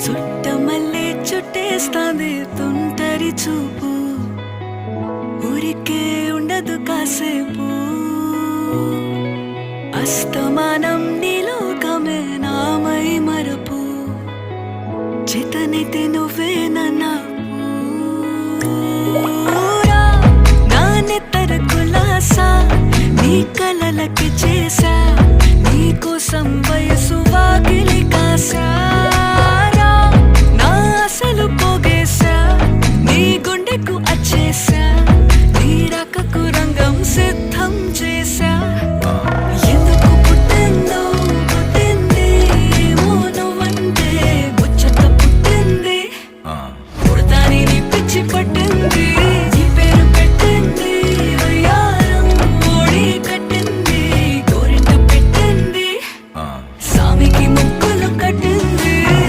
చుట్టమల్లే చుట్టేస్తాంది తుంటరి చూపు, ఊరికే ఉండదు కాసేపు. అస్తమానం నీలోకమే నామై మరపు, చేతనైతే నువ్వే నన్నూరా. నానెత్తర కులాసా నీ కలలకి చేసా, నీ కోసం వయసు వాకిలి కాసా.